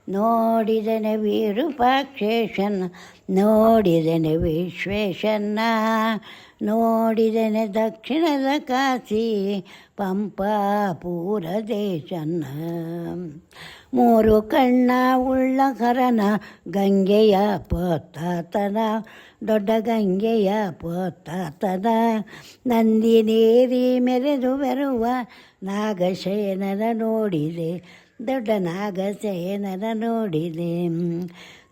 ನೋಡಿದನೆ ವಿರೂಪಾಕ್ಷೇಶನ್ನ, ನೋಡಿದನೆ ವಿಶ್ವೇಶನ್ನ, ನೋಡಿದನೆ ದಕ್ಷಿಣದ ಕಾಶಿ ಪಂಪಾಪೂರ ದೇಶನ್ನ. ಮೂರು ಕಣ್ಣ ಉಳ್ಳ ಕರನ ಗಂಗೆಯ ಪೋತಾತನ, ದೊಡ್ಡ ಗಂಗೆಯ ಪೋತಾತನ. ನಂದಿನೇರಿ ಮೆರೆದು ಬರುವ ನಾಗಶಯನನ ನೋಡಿದೆ, ದೊಡ್ಡ ನಾಗಶಯನನ ನೋಡಿದೆ.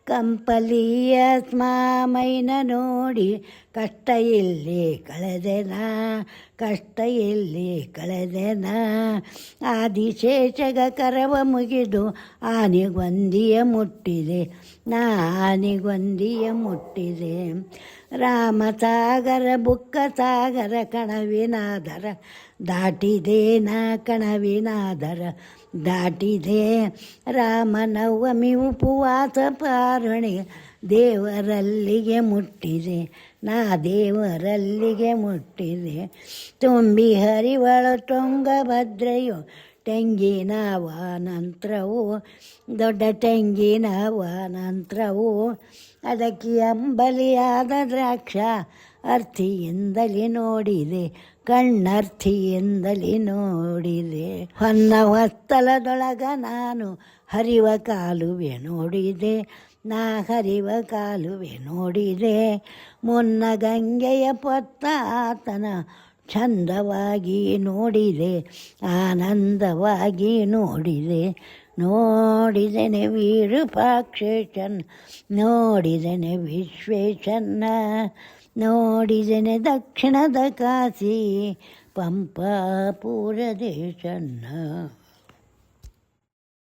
ಕಂಪಲಿಯ ಸ್ವಾಮೈನ ನೋಡಿ ಕಷ್ಟ ಇಲ್ಲಿ ಕಳೆದೆನ, ಕಷ್ಟ ಇಲ್ಲಿ ಕಳೆದೆನ. ಆದಿಶೇಷಗ ಕರವ ಮುಗಿದು ಆನೆಗೊಂದಿಯ ಮುಟ್ಟಿದೆ, ಆನೆಗೊಂದಿಯ ಮುಟ್ಟಿದೆ. ರಾಮಸಾಗರ ಬುಕ್ಕ ಸಾಗರ ಕಣವಿನಾದರ ದಾಟಿದೆ, ನಾ ಕಣವಿನಾದರ ದಾಟಿದೆ. ರಾಮನವಮಿ ಉಪವಾಸ ಪಾರಣೆ ದೇವರಲ್ಲಿಗೆ ಮುಟ್ಟಿದೆ, ನಾ ದೇವರಲ್ಲಿಗೆ ಮುಟ್ಟಿದೆ. ತುಂಬಿ ಹರಿವಳ ತುಂಗಭದ್ರೆಯು ತೆಂಗಿನ ವಾನಂತ್ರವು, ದೊಡ್ಡ ತೆಂಗಿನ ವಾನಂತ್ರವು. ಅದಕ್ಕೆ ಅಂಬಲಿಯಾದ ದ್ರಾಕ್ಷ ಅರ್ಥಿಯಿಂದಲೇ ನೋಡಿದೆ, ಕಣ್ಣರ್ಥಿಯಿಂದಲೇ ನೋಡಿದೆ. ಹೊನ್ನ ಹೊಸ್ತಲದೊಳಗ ನಾನು ಹರಿವ ಕಾಲುವೆ ನೋಡಿದೆ, ನಾ ಹರಿವ ಕಾಲುವೆ ನೋಡಿದೆ. ಮುನ್ನ ಗಂಗೆಯ ಪೊತ್ತ ಆತನ ಚಂದವಾಗಿ ನೋಡಿದೆ, ಆನಂದವಾಗಿ ನೋಡಿದೆ. ನೋಡಿದೆನೆ ವಿರೂಪಾಕ್ಷೇಶನ್ನ, ನೋಡಿದೆನೆ ವಿಶ್ವೇಶನ್ನ, ನೋಡಿದೆನೆ ದಕ್ಷಿಣದ ಕಾಶಿ ಪಂಪಾಪೂರ ದೇಶನ್ನ.